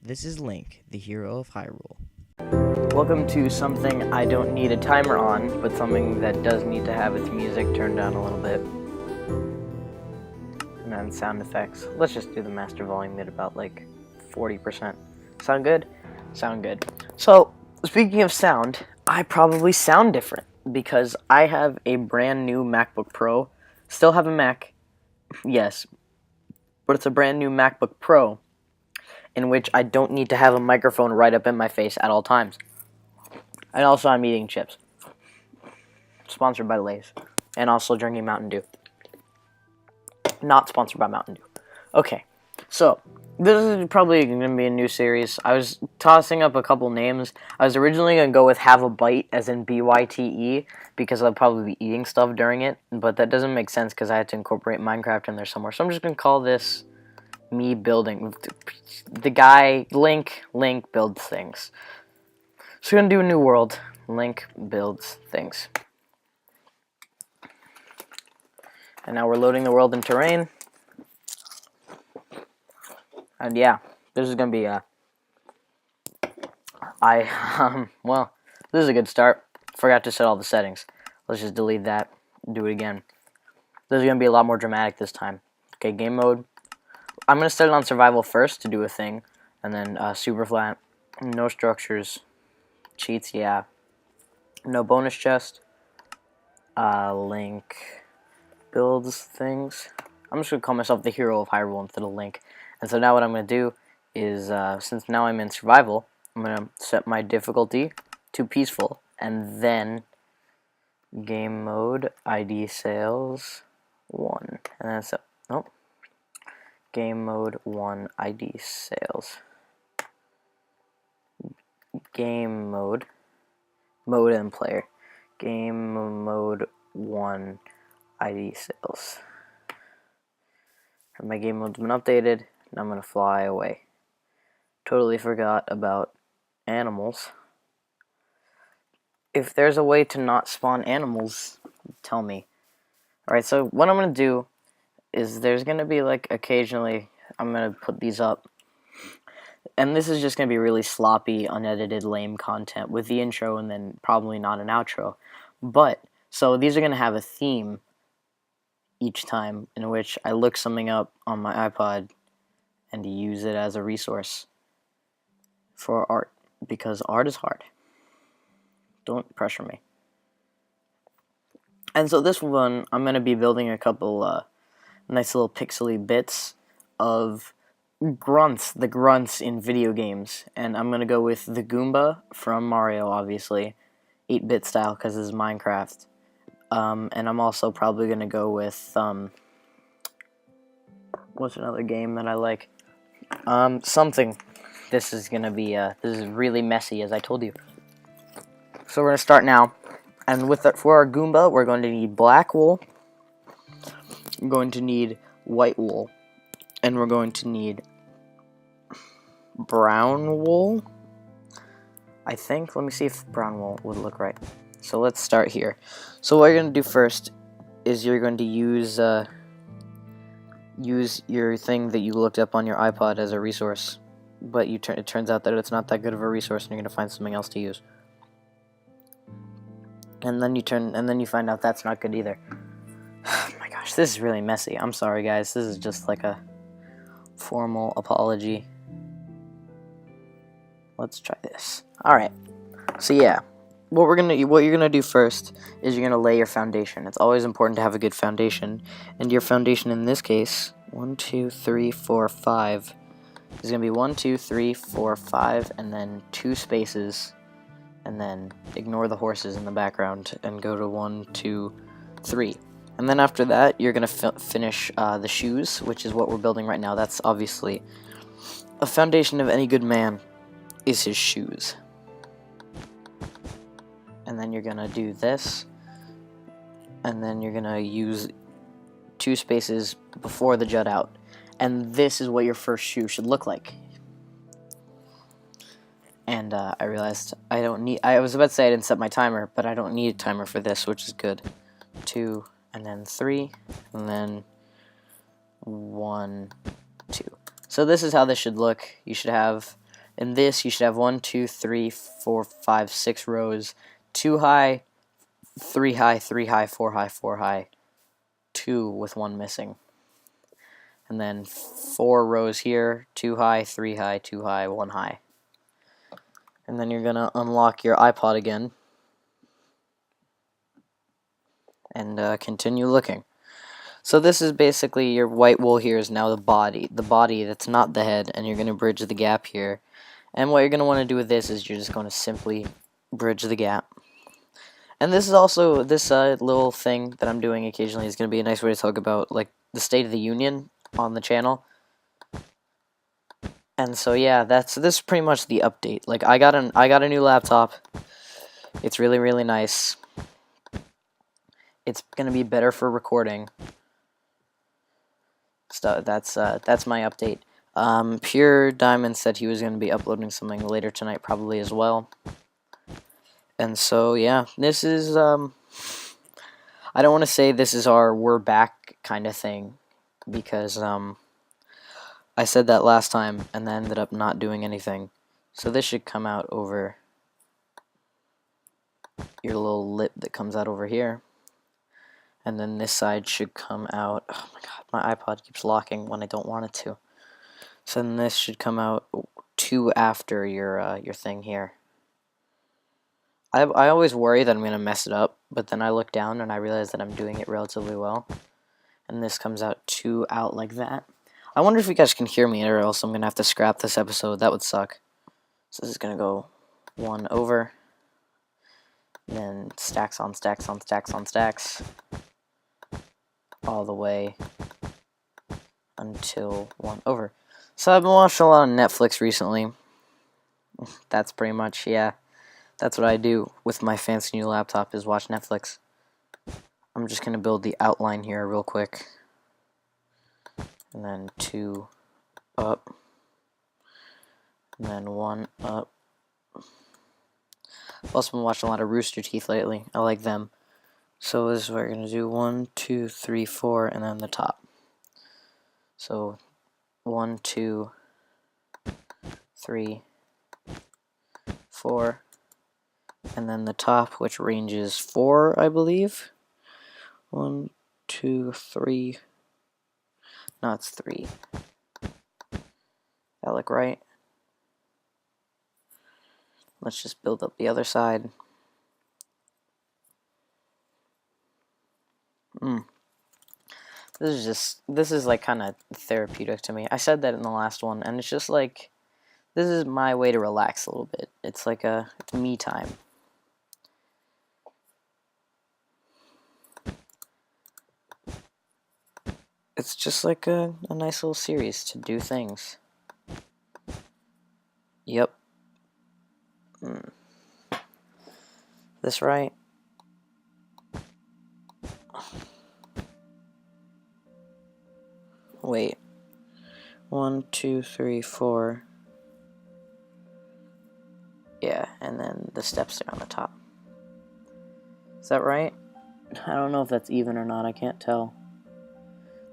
This is Link, the hero of Hyrule. Welcome to something I don't need a timer on, but something that does need to have its music turned down a little bit. And then sound effects. Let's just do the master volume at about like 40%. Sound good? Sound good. So, speaking of sound, I probably sound different because I have a brand new MacBook Pro. Still have a Mac, yes, but it's a brand new MacBook Pro in which I don't need to have a microphone right up in my face at all times. And also I'm eating chips. Sponsored by Lay's. And also drinking Mountain Dew. Not sponsored by Mountain Dew. Okay, so this is probably going to be a new series. I was tossing up a couple names. I was originally going to go with Have a Bite, as in B-Y-T-E, because I'll probably be eating stuff during it. But that doesn't make sense because I had to incorporate Minecraft in there somewhere. So I'm just going to call this me building. The guy, Link builds things. So we're going to do a new world. Link builds things. And now we're loading the world in terrain. And yeah, this is going to be well, this is a good start. Forgot to set all the settings. Let's just delete that, do it again. This is going to be a lot more dramatic this time. Okay, game mode. I'm going to set it on survival first to do a thing. And then super flat. No structures. Cheats, yeah. No bonus chest. Link builds things. I'm just going to call myself the hero of Hyrule instead of Link. And so now what I'm going to do is, since now I'm in survival, I'm going to set my difficulty to peaceful. And then game mode, ID sales, 1. And then so, nope. Game mode 1, ID sales. Game mode and player. Game mode 1, ID sales. And my game mode's been updated, and I'm going to fly away. Totally forgot about animals. If there's a way to not spawn animals, tell me. Alright, so what I'm going to do is there's going to be like occasionally, I'm going to put these up. And this is just going to be really sloppy, unedited, lame content with the intro and then probably not an outro. But, so these are going to have a theme each time in which I look something up on my iPod and use it as a resource for art. Because art is hard. Don't pressure me. And so this one, I'm going to be building a couple nice little pixely bits of Grunts, the Grunts in video games. And I'm going to go with the Goomba from Mario, obviously. 8-bit style, because this is Minecraft. And I'm also probably going to go with, what's another game that I like? Something. This is going to be, this is really messy, as I told you. So we're going to start now. And with for our Goomba, we're going to need black wool. We're going to need white wool. And we're going to need brown wool. I think. Let me see if brown wool would look right. So let's start here. So what you're going to do first is you're going to use your thing that you looked up on your iPod as a resource. But it turns out that it's not that good of a resource and you're going to find something else to use. And then you find out that's not good either. Oh my gosh, this is really messy. I'm sorry guys. This is just like a formal apology. Let's try this. Alright. So yeah. What you're gonna do first is you're gonna lay your foundation. It's always important to have a good foundation. And your foundation in this case, 1, 2, 3, 4, 5, is gonna be 1, 2, 3, 4, 5, and then 2 spaces. And then ignore the horses in the background and go to 1, 2, 3. And then after that, you're going to finish the shoes, which is what we're building right now. That's obviously a foundation of any good man is his shoes. And then you're going to do this. And then you're going to use 2 spaces before the jut out. And this is what your first shoe should look like. And I realized I was about to say I didn't set my timer, but I don't need a timer for this, which is good. 2, and then 3, and then 1, 2. So this is how this should look. You should have In this, you should have 1, 2, 3, 4, 5, 6 rows. 2 high, 3 high, 3 high, 4 high, 4 high. 2 with 1 missing. And then 4 rows here. 2 high, 3 high, 2 high, 1 high. And then you're going to unlock your iPod again. And continue looking. So this is basically your white wool here is now the body. The body that's not the head. And you're going to bridge the gap here. And what you're going to want to do with this is you're just going to simply bridge the gap. And this is also, this little thing that I'm doing occasionally is going to be a nice way to talk about, like, the State of the Union on the channel. And so, yeah, this is pretty much the update. Like, I got a new laptop. It's really, really nice. It's going to be better for recording. So that's my update. Pure Diamond said he was going to be uploading something later tonight, probably as well. And so, yeah, this is, I don't want to say this is our we're back kind of thing, because, I said that last time, and then ended up not doing anything. So this should come out over your little lip that comes out over here. And then this side should come out, oh my god, my iPod keeps locking when I don't want it to. So then this should come out 2 after your thing here. I always worry that I'm going to mess it up, but then I look down and I realize that I'm doing it relatively well. And this comes out 2 out like that. I wonder if you guys can hear me, or else I'm going to have to scrap this episode. That would suck. So this is going to go 1 over. Then stacks on stacks on stacks on stacks. All the way until 1 over. So I've been watching a lot of Netflix recently. That's pretty much, yeah. That's what I do with my fancy new laptop, is watch Netflix. I'm just going to build the outline here real quick. And then 2 up. And then 1 up. I've also been watching a lot of Rooster Teeth lately. I like them. So this is what we're going to do. 1, 2, 3, 4, and then the top. So 1, 2, 3, 4. And then the top, which ranges 4, I believe. 1, 2, 3. No, it's 3. That look right? Let's just build up the other side. This is like kind of therapeutic to me. I said that in the last one, and it's just like, this is my way to relax a little bit. It's like it's me time. It's just like a nice little series to do things. Yep. This right? Wait. 1, 2, 3, 4. Yeah, and then the steps are on the top. Is that right? I don't know if that's even or not, I can't tell.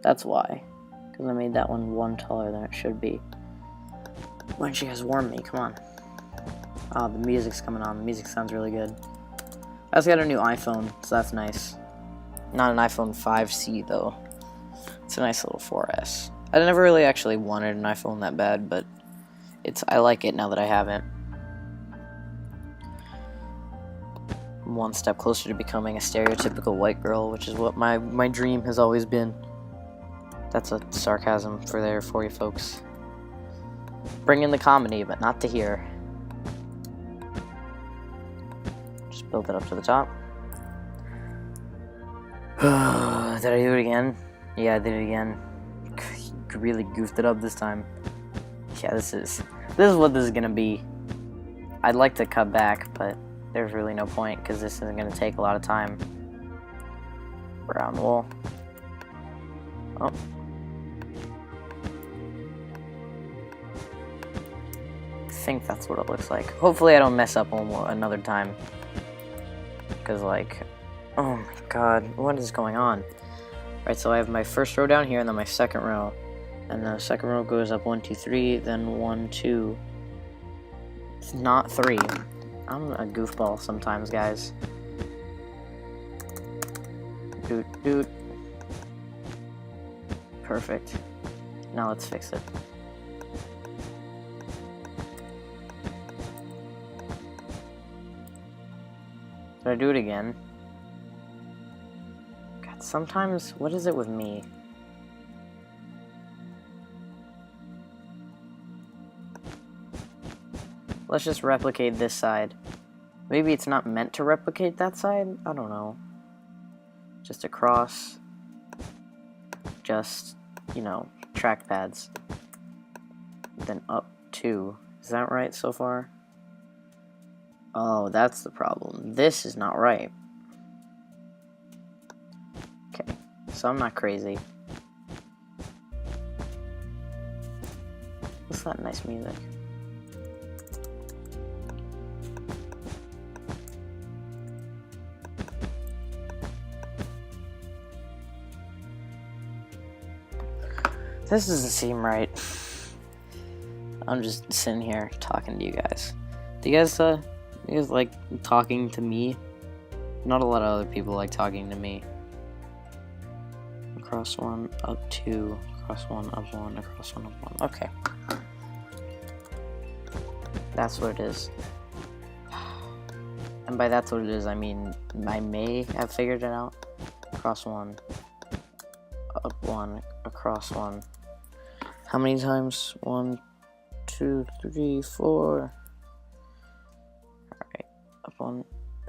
That's why. Because I made that one taller than it should be. Why don't you guys warm me? Come on. Oh, the music's coming on. The music sounds really good. I also got a new iPhone, so that's nice. Not an iPhone 5C, though. It's a nice little 4S. I never really actually wanted an iPhone that bad, but I like it now that I have it. I'm one step closer to becoming a stereotypical white girl, which is what my dream has always been. That's a sarcasm for you folks. Bring in the comedy, but not to here. Just build it up to the top. Did I do it again? Yeah, I did it again. Really goofed it up this time. Yeah, this is what this is gonna be. I'd like to cut back, but there's really no point because this isn't gonna take a lot of time. Brown wool. Oh. I think that's what it looks like. Hopefully I don't mess up another time. Because, like, oh my god, what is going on? Right, so I have my first row down here and then my second row. And the second row goes up 1, 2, 3, then 1, 2, It's not 3. I'm a goofball sometimes, guys. Doot, doot. Perfect. Now let's fix it. Did I do it again? God, sometimes, what is it with me? Let's just replicate this side. Maybe it's not meant to replicate that side? I don't know. Just across. Just, you know, trackpads. Then up 2. Is that right so far? Oh, that's the problem. This is not right. Okay, so I'm not crazy. What's that nice music? This doesn't seem right. I'm just sitting here talking to you guys. Do you guys like talking to me? Not a lot of other people like talking to me. Across 1, up 2, across 1, up 1, across 1, up 1. Okay. That's what it is. And by that's what it is, I mean, I may have figured it out. Across 1, up 1, across 1. How many times? 1, 2, 3, 4. Alright. Up 1,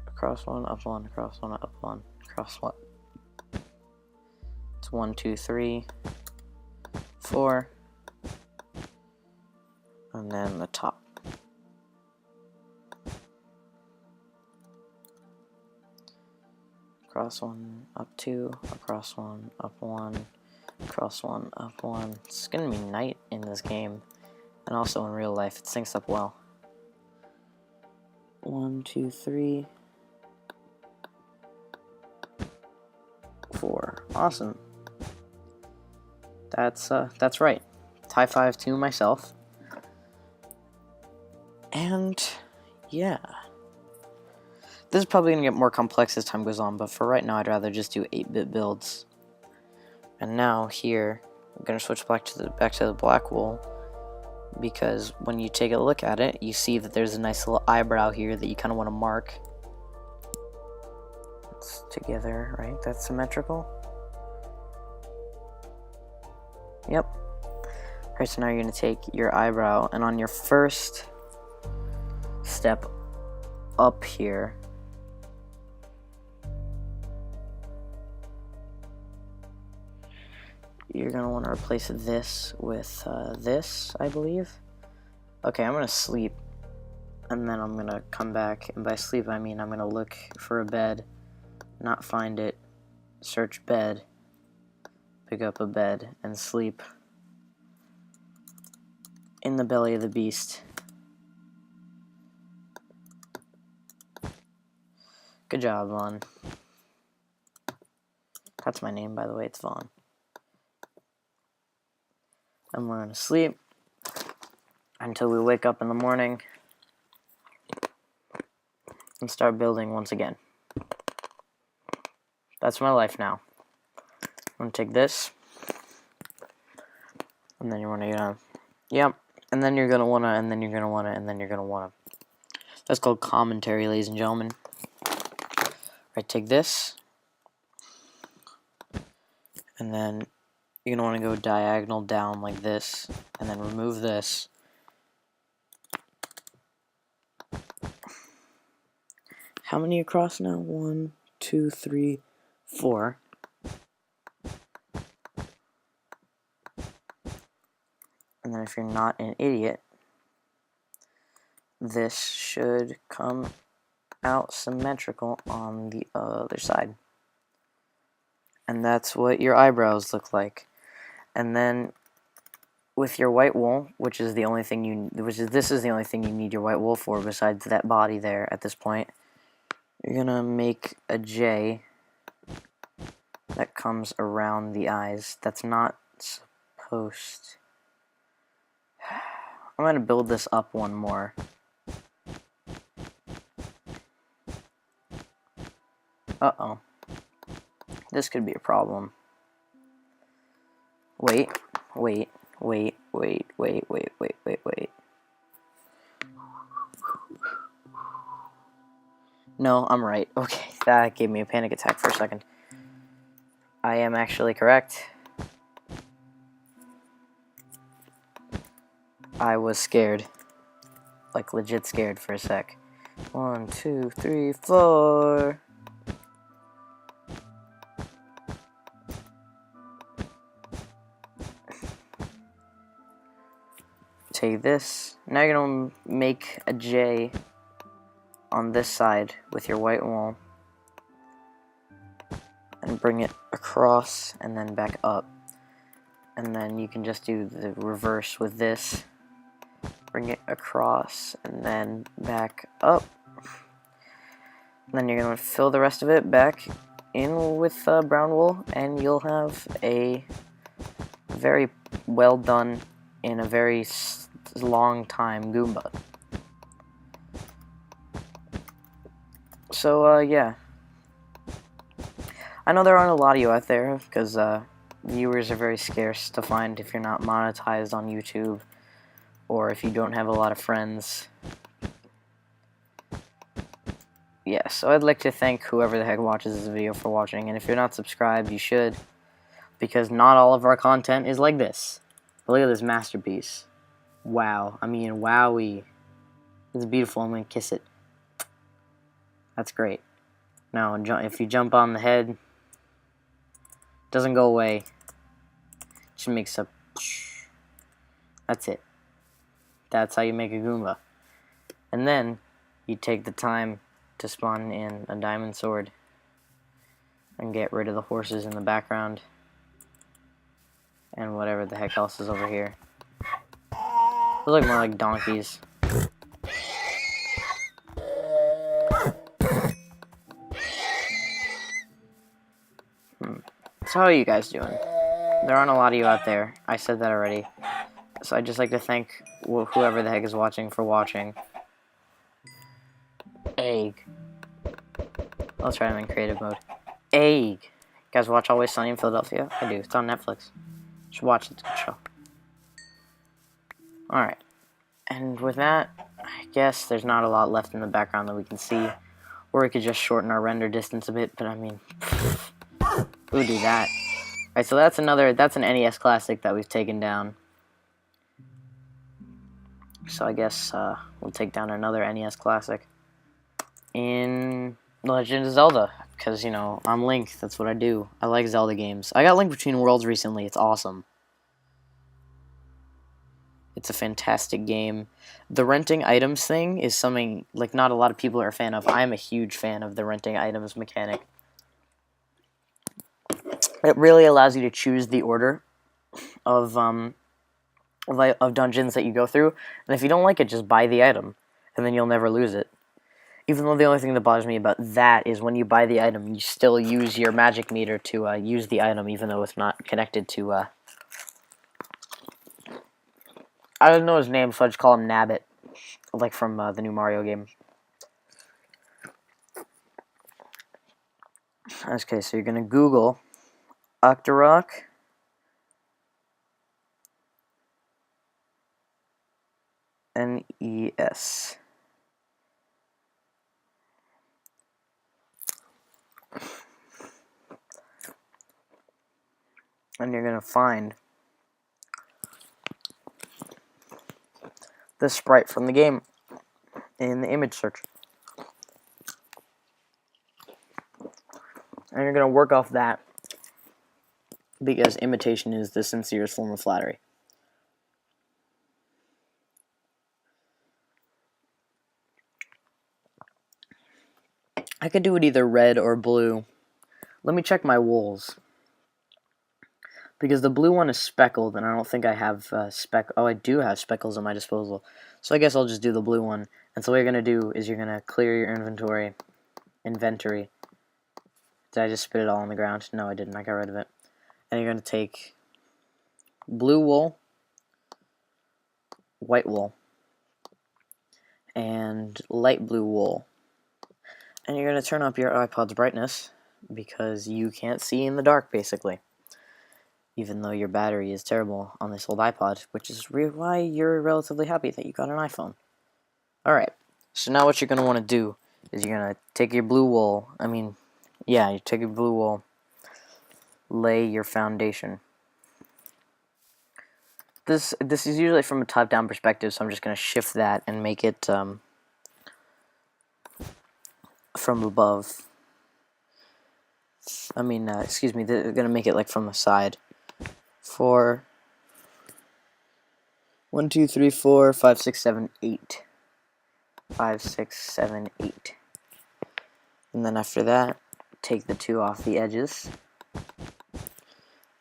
across 1, up 1, across 1, up 1, across 1. It's 1, 2, 3, 4. And then the top. Across 1, up 2, across 1, up 1, across 1, up 1. It's gonna be night in this game, and also in real life. It syncs up well. 1, 2, 3, 4. Awesome. That's right. High five to myself. And yeah. This is probably going to get more complex as time goes on, but for right now, I'd rather just do 8-bit builds. And now here, I'm going to switch back to the black wool, because when you take a look at it, you see that there's a nice little eyebrow here that you kind of want to mark. It's together, right? That's symmetrical. Yep. Alright, so now you're going to take your eyebrow, and on your first step up here, you're going to want to replace this with this, I believe. Okay, I'm going to sleep, and then I'm going to come back, and by sleep I mean I'm going to look for a bed, not find it, search bed, pick up a bed, and sleep in the belly of the beast. Good job, Vaughn. That's my name, by the way, it's Vaughn. And we're going to sleep until we wake up in the morning and start building once again. That's my life now. I'm going to take this, and then you want to, yep, and then you're going to want to, and then you're going to want to, and then you're going to want to. That's called commentary, ladies and gentlemen. Right, take this, and then you're going to want to go diagonal down like this, and then remove this. How many across now? 1, 2, 3, 4. And then if you're not an idiot, this should come out symmetrical on the other side. And that's what your eyebrows look like. And then with your white wool, which is the only thing this is the only thing you need your white wool for besides that body there at this point, you're gonna make a J that comes around the eyes. That's not supposed. I'm gonna build this up one more. Uh-oh. This could be a problem. Wait. No, I'm right. Okay, that gave me a panic attack for a second. I am actually correct. I was scared. Like, legit scared for a sec. 1, 2, 3, 4. Take this. Now you're gonna make a J on this side with your white wool. And bring it across and then back up. And then you can just do the reverse with this. Bring it across and then back up. And then you're going to fill the rest of it back in with brown wool, and you'll have a very well done in a very long time Goomba. So, yeah. I know there aren't a lot of you out there, because viewers are very scarce to find if you're not monetized on YouTube, or if you don't have a lot of friends. Yeah, so I'd like to thank whoever the heck watches this video for watching, and if you're not subscribed, you should, because not all of our content is like this. But look at this masterpiece. Wow. I mean, wowie. It's beautiful. I'm going to kiss it. That's great. Now, if you jump on the head, it doesn't go away. It just makes a... That's it. That's how you make a Goomba. And then, you take the time to spawn in a diamond sword and get rid of the horses in the background and whatever the heck else is over here. Those look more like donkeys. So how are you guys doing? There aren't a lot of you out there. I said that already. So I'd just like to thank whoever the heck is watching for watching. Egg. Let's try them in creative mode. Egg. You guys watch Always Sunny in Philadelphia? I do. It's on Netflix. You should watch it. It's a good show. Alright. And with that, I guess there's not a lot left in the background that we can see. Or we could just shorten our render distance a bit, but I mean... who would do that? Alright, so that's an NES classic that we've taken down. So I guess we'll take down another NES classic in Legend of Zelda, because, you know, I'm Link, that's what I do. I like Zelda games. I got Link Between Worlds recently, it's awesome. It's a fantastic game. The renting items thing is something, like, not a lot of people are a fan of. I'm a huge fan of the renting items mechanic. It really allows you to choose the order of dungeons that you go through, and if you don't like it, just buy the item, and then you'll never lose it. Even though the only thing that bothers me about that is when you buy the item, you still use your magic meter to use the item, even though it's not connected to, I don't know his name, so I just call him Nabbit, like from the new Mario game. Okay, so you're going to Google Octorok NES. And you're going to find the sprite from the game in the image search. And you're going to work off that, because imitation is the sincerest form of flattery. I could do it either red or blue. Let me check my wools, because the blue one is speckled, and I don't think I have oh, I do have speckles at my disposal. So I guess I'll just do the blue one. And so what you're going to do is you're going to clear your inventory. Did I just spit it all on the ground? No, I didn't. I got rid of it. And you're going to take blue wool, white wool, and light blue wool. And you're going to turn up your iPod's brightness because you can't see in the dark, basically. Even though your battery is terrible on this old iPod, which is why you're relatively happy that you got an iPhone. Alright, so now what you're going to want to do is you're going to take your blue wool, you take your blue wool, lay your foundation. This is usually from a top-down perspective, so I'm just going to shift that and make it from above. Excuse me, they're going to make it like from the side. 4, 1, 2, 3, 4, 5, 6, 7, 8. 5, 6, 7, 8. And then after that, take the 2 off the edges.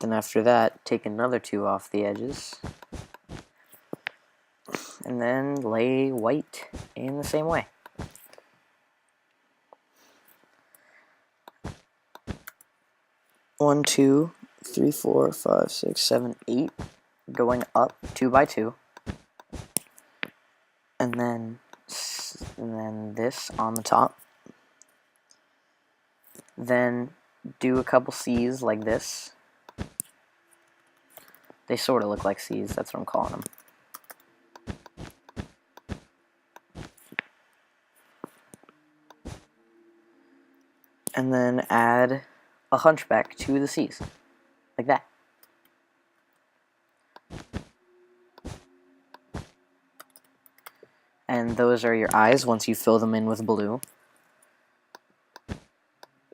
Then after that, take another 2 off the edges. And then lay white in the same way. One, 2, 3, 4, 5, 6, 7, 8. Going up 2 by 2. And then this on the top. Then do a couple C's like this. They sort of look like C's, that's what I'm calling them. And then add a hunchback to the C's, like that. And those are your eyes once you fill them in with blue.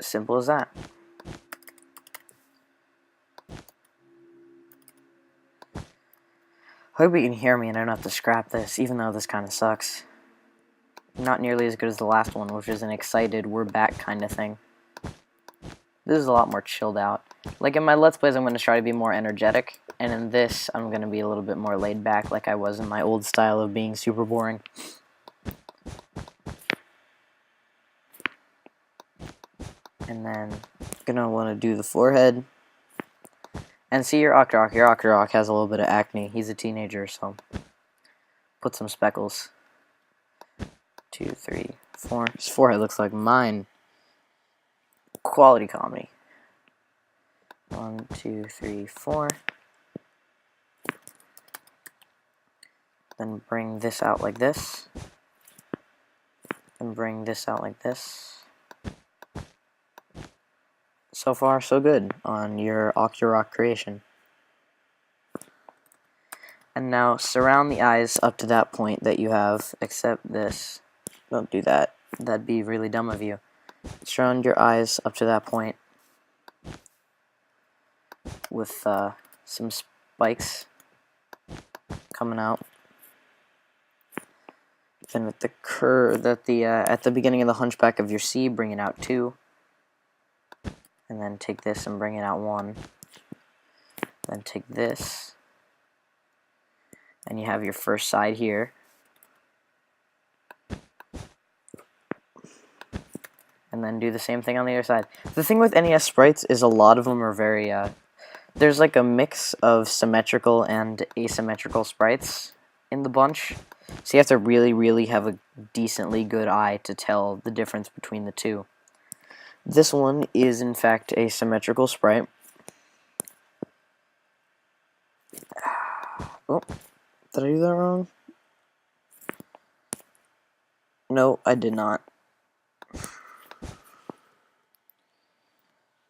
Simple as that. Hope you can hear me and I don't have to scrap this, even though this kind of sucks. Not nearly as good as the last one, which is an excited, we're back kind of thing. This is a lot more chilled out. Like in my Let's Plays, I'm going to try to be more energetic, and in this, I'm going to be a little bit more laid back, like I was in my old style of being super boring. And then, gonna want to do the forehead. And see your Octorok. Your Octorok has a little bit of acne. He's a teenager, so put some speckles. 2, 3, 4. His forehead looks like mine. Quality comedy. 1, 2, 3, 4. Then bring this out like this. Then bring this out like this. So far, so good on your Octorok creation. And now surround the eyes up to that point that you have, except this. Don't do that. That'd be really dumb of you. Surround your eyes up to that point with some spikes coming out. Then with the curve at the beginning of the hunchback of your C, bring it out 2. And then take this and bring it out 1. Then take this, and you have your first side here. And then do the same thing on the other side. The thing with NES sprites is a lot of them are very, there's like a mix of symmetrical and asymmetrical sprites in the bunch. So you have to really, really have a decently good eye to tell the difference between the two. This one is, in fact, a symmetrical sprite. Oh, did I do that wrong? No, I did not.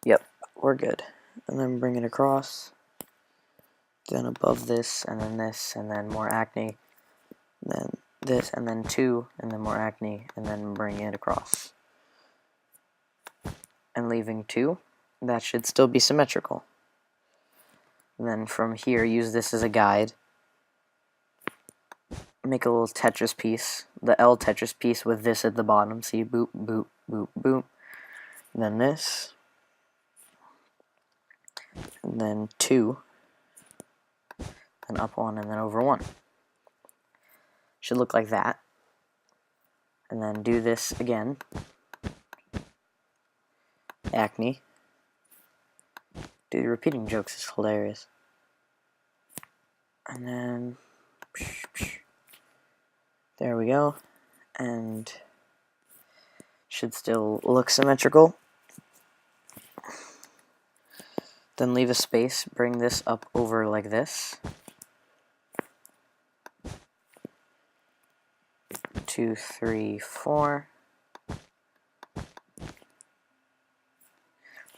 Yep, we're good. And then bring it across. Then above this, and then more acne. Then this, and then 2, and then more acne, and then bring it across. And leaving 2, that should still be symmetrical. And then from here, use this as a guide. Make a little Tetris piece, the L Tetris piece with this at the bottom. See, boop, boop, boop, boop. And then this. And then 2. Then up 1, and then over 1. Should look like that. And then do this again. Acne. Dude, repeating jokes is hilarious. And then there we go. And Should still look symmetrical. Then leave a space, bring this up over like this. 2, 3, 4.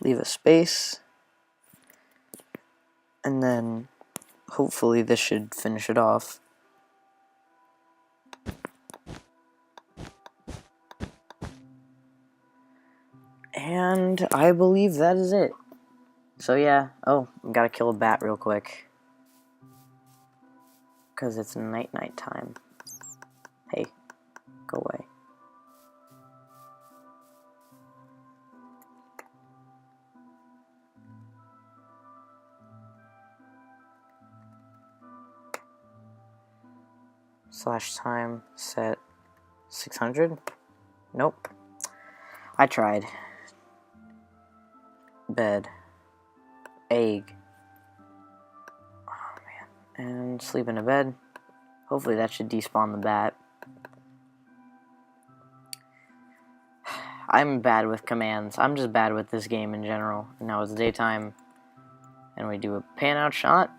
Leave a space. And then hopefully this should finish it off. And I believe that is it. So yeah, oh, gotta kill a bat real quick. Because it's night time. Hey, go away. /time set 600? Nope. I tried. Bed. Egg. Oh man. And sleep in a bed. Hopefully that should despawn the bat. I'm bad with commands. I'm just bad with this game in general. Now it's daytime. And we do a pan out shot.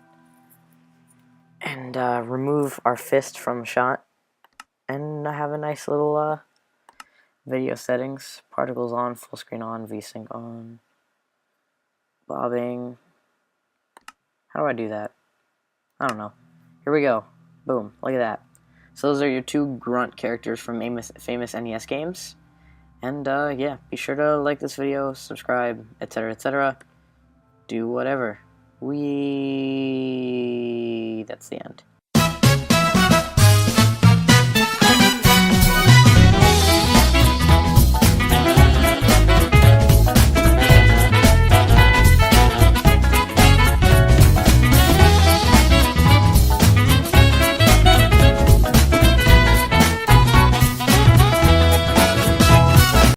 And remove our fist from shot. And have a nice little video settings. Particles on, full screen on, VSync on. Bobbing. How do I do that? I don't know. Here we go. Boom. Look at that. So those are your 2 grunt characters from famous NES games. And yeah, be sure to like this video, subscribe, etc., etc. Do whatever. That's the end.